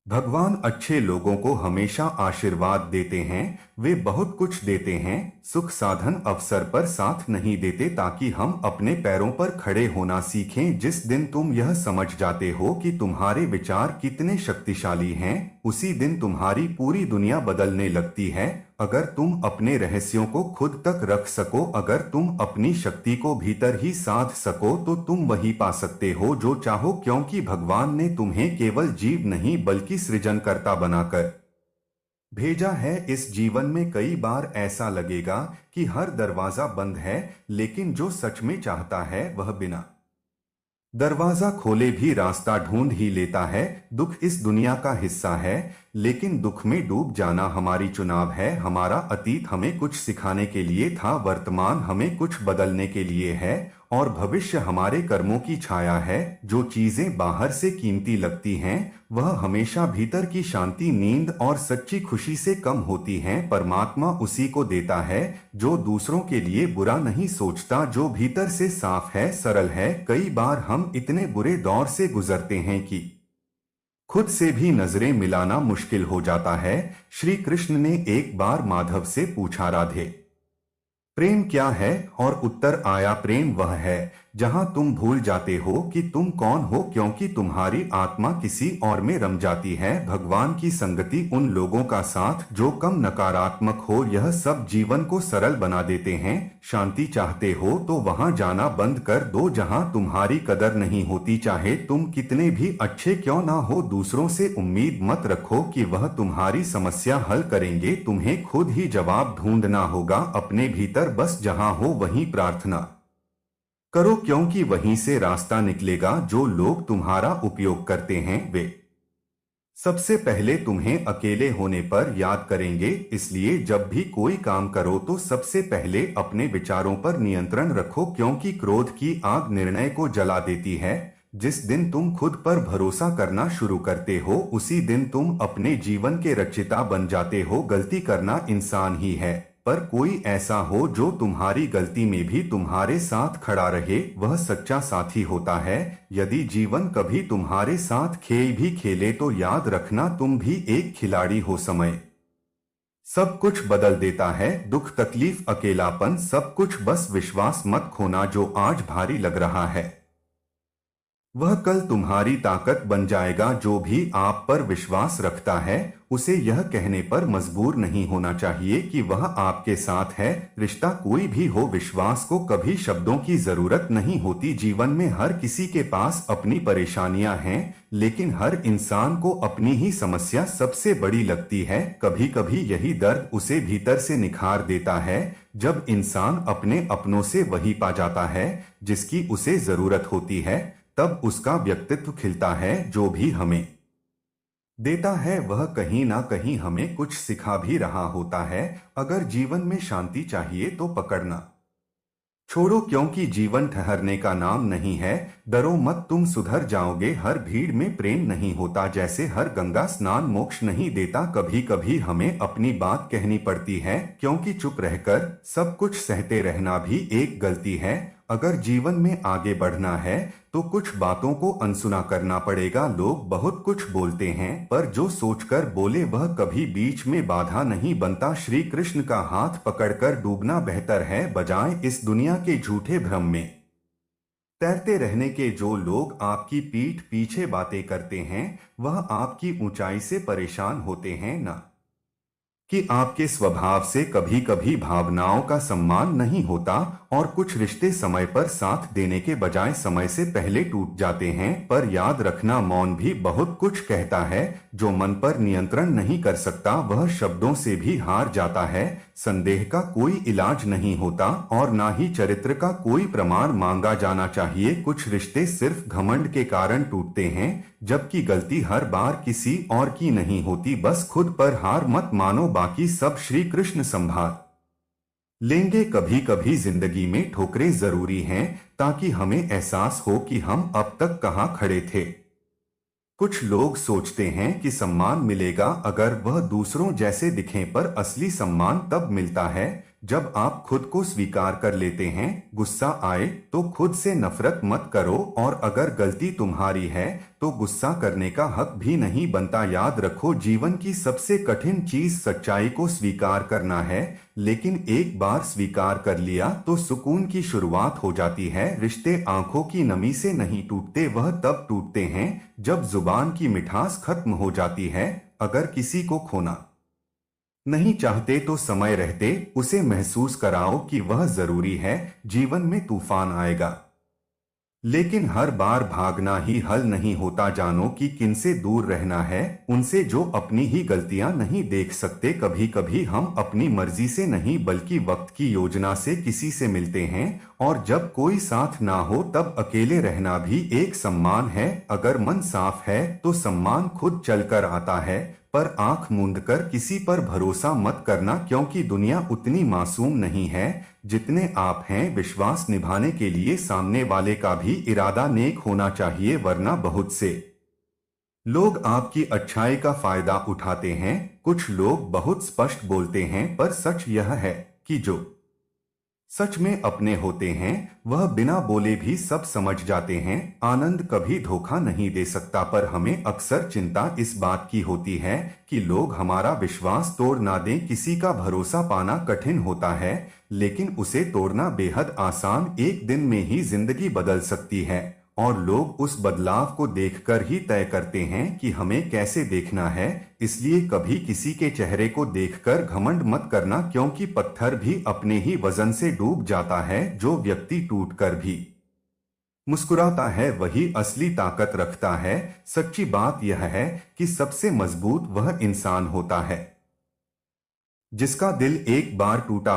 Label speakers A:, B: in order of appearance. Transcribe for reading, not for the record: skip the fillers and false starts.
A: भगवान अच्छे लोगों को हमेशा आशीर्वाद देते हैं। वे बहुत कुछ देते हैं, सुख साधन अवसर पर साथ नहीं देते ताकि हम अपने पैरों पर खड़े होना सीखें। जिस दिन तुम यह समझ जाते हो कि तुम्हारे विचार कितने शक्तिशाली हैं, उसी दिन तुम्हारी पूरी दुनिया बदलने लगती है। अगर तुम अपने रहस्यों को खुद तक रख सको, अगर तुम अपनी शक्ति को भीतर ही साध सको, तो तुम वही पा सकते हो जो चाहो, क्योंकि भगवान ने तुम्हें केवल जीव नहीं बल्कि सृजनकर्ता बनाकर भेजा है। इस जीवन में कई बार ऐसा लगेगा कि हर दरवाजा बंद है, लेकिन जो सच में चाहता है वह बिना दरवाजा खोले भी रास्ता ढूंढ ही लेता है। दुख इस दुनिया का हिस्सा है, लेकिन दुख में डूब जाना हमारी चुनाव है। हमारा अतीत हमें कुछ सिखाने के लिए था, वर्तमान हमें कुछ बदलने के लिए है, और भविष्य हमारे कर्मों की छाया है। जो चीजें बाहर से कीमती लगती हैं, वह हमेशा भीतर की शांति, नींद और सच्ची खुशी से कम होती हैं। परमात्मा उसी को देता है जो दूसरों के लिए बुरा नहीं सोचता, जो भीतर से साफ है, सरल है। कई बार हम इतने बुरे दौर से गुजरते हैं कि खुद से भी नजरें मिलाना मुश्किल हो जाता है। श्री कृष्ण ने एक बार माधव से पूछा, राधे प्रेम क्या है? और उत्तर आया, प्रेम वह है जहां तुम भूल जाते हो कि तुम कौन हो, क्योंकि तुम्हारी आत्मा किसी और में रम जाती है। भगवान की संगति, उन लोगों का साथ जो कम नकारात्मक हो, यह सब जीवन को सरल बना देते हैं। शांति चाहते हो तो वहां जाना बंद कर दो जहां तुम्हारी कदर नहीं होती। चाहे तुम कितने भी अच्छे क्यों ना हो, दूसरों से उम्मीद मत रखो कि वह तुम्हारी समस्या हल करेंगे। तुम्हें खुद ही जवाब ढूंढना होगा अपने भीतर। बस जहां हो वहीं प्रार्थना करो, क्योंकि वहीं से रास्ता निकलेगा। जो लोग तुम्हारा उपयोग करते हैं वे सबसे पहले तुम्हें अकेले होने पर याद करेंगे। इसलिए जब भी कोई काम करो तो सबसे पहले अपने विचारों पर नियंत्रण रखो, क्योंकि क्रोध की आग निर्णय को जला देती है। जिस दिन तुम खुद पर भरोसा करना शुरू करते हो, उसी दिन तुम अपने जीवन के रचयिता बन जाते हो। गलती करना इंसान ही है, पर कोई ऐसा हो जो तुम्हारी गलती में भी तुम्हारे साथ खड़ा रहे, वह सच्चा साथी होता है। यदि जीवन कभी तुम्हारे साथ खेल भी खेले तो याद रखना तुम भी एक खिलाड़ी हो। समय सब कुछ बदल देता है, दुख, तकलीफ, अकेलापन, सब कुछ। बस विश्वास मत खोना, जो आज भारी लग रहा है वह कल तुम्हारी ताकत बन जाएगा। जो भी आप पर विश्वास रखता है, उसे यह कहने पर मजबूर नहीं होना चाहिए कि वह आपके साथ है। रिश्ता कोई भी हो, विश्वास को कभी शब्दों की जरूरत नहीं होती। जीवन में हर किसी के पास अपनी परेशानियां हैं, लेकिन हर इंसान को अपनी ही समस्या सबसे बड़ी लगती है। कभी कभी यही दर्द उसे भीतर से निखार देता है, जब इंसान अपने अपनों से वही पा जाता है जिसकी उसे जरूरत होती है। तब उसका व्यक्तित्व खिलता है। जो भी हमें देता है वह कहीं ना कहीं हमें कुछ सिखा भी रहा होता है। अगर जीवन में शांति चाहिए तो पकड़ना छोड़ो, क्योंकि जीवन ठहरने का नाम नहीं है। डरो मत, तुम सुधर जाओगे। हर भीड़ में प्रेम नहीं होता, जैसे हर गंगा स्नान मोक्ष नहीं देता। कभी कभी हमें अपनी बात कहनी पड़ती है, क्योंकि चुप रहकर सब कुछ सहते रहना भी एक गलती है। अगर जीवन में आगे बढ़ना है तो कुछ बातों को अनसुना करना पड़ेगा। लोग बहुत कुछ बोलते हैं, पर जो सोचकर बोले वह कभी बीच में बाधा नहीं बनता। श्री कृष्ण का हाथ पकड़कर डूबना बेहतर है, बजाय इस दुनिया के झूठे भ्रम में तैरते रहने के। जो लोग आपकी पीठ पीछे बातें करते हैं, वह आपकी ऊंचाई से परेशान होते हैं, न कि आपके स्वभाव से। कभी कभी भावनाओं का सम्मान नहीं होता, और कुछ रिश्ते समय पर साथ देने के बजाय समय से पहले टूट जाते हैं। पर याद रखना, मौन भी बहुत कुछ कहता है। जो मन पर नियंत्रण नहीं कर सकता वह शब्दों से भी हार जाता है। संदेह का कोई इलाज नहीं होता, और ना ही चरित्र का कोई प्रमाण मांगा जाना चाहिए। कुछ रिश्ते सिर्फ घमंड के कारण टूटते हैं, जबकि गलती हर बार किसी और की नहीं होती। बस खुद पर हार मत मानो, बाकी सब श्री कृष्ण संभाल लेंगे। कभी कभी जिंदगी में ठोकरें जरूरी हैं, ताकि हमें एहसास हो कि हम अब तक कहाँ खड़े थे। कुछ लोग सोचते हैं कि सम्मान मिलेगा अगर वह दूसरों जैसे दिखें, पर असली सम्मान तब मिलता है जब आप खुद को स्वीकार कर लेते हैं, गुस्सा आए तो खुद से नफरत मत करो, और अगर गलती तुम्हारी है तो गुस्सा करने का हक भी नहीं बनता। याद रखो, जीवन की सबसे कठिन चीज सच्चाई को स्वीकार करना है, लेकिन एक बार स्वीकार कर लिया तो सुकून की शुरुआत हो जाती है। रिश्ते आंखों की नमी से नहीं टूटते, वह तब टूटते हैं जब जुबान की मिठास खत्म हो जाती है। अगर किसी को खोना नहीं चाहते तो समय रहते उसे महसूस कराओ कि वह जरूरी है। जीवन में तूफान आएगा, लेकिन हर बार भागना ही हल नहीं होता। जानो कि किनसे दूर रहना है, उनसे जो अपनी ही गलतियां नहीं देख सकते। कभी कभी हम अपनी मर्जी से नहीं बल्कि वक्त की योजना से किसी से मिलते हैं, और जब कोई साथ ना हो तब अकेले रहना भी एक सम्मान है। अगर मन साफ है तो सम्मान खुद चलकर आता है, पर आंख मूंद कर किसी पर भरोसा मत करना, क्योंकि दुनिया उतनी मासूम नहीं है जितने आप हैं। विश्वास निभाने के लिए सामने वाले का भी इरादा नेक होना चाहिए, वरना बहुत से लोग आपकी अच्छाई का फायदा उठाते हैं। कुछ लोग बहुत स्पष्ट बोलते हैं, पर सच यह है कि जो सच में अपने होते हैं वह बिना बोले भी सब समझ जाते हैं। आनंद कभी धोखा नहीं दे सकता, पर हमें अक्सर चिंता इस बात की होती है कि लोग हमारा विश्वास तोड़ ना दें। किसी का भरोसा पाना कठिन होता है, लेकिन उसे तोड़ना बेहद आसान। एक दिन में ही जिंदगी बदल सकती है, और लोग उस बदलाव को देखकर ही तय करते हैं कि हमें कैसे देखना है। इसलिए कभी किसी के चेहरे को देखकर घमंड मत करना, क्योंकि पत्थर भी अपने ही वजन से डूब जाता है। जो व्यक्ति टूटकर भी मुस्कुराता है वही असली ताकत रखता है। सच्ची बात यह है कि सबसे मजबूत वह इंसान होता है जिसका दिल एक बार टूटा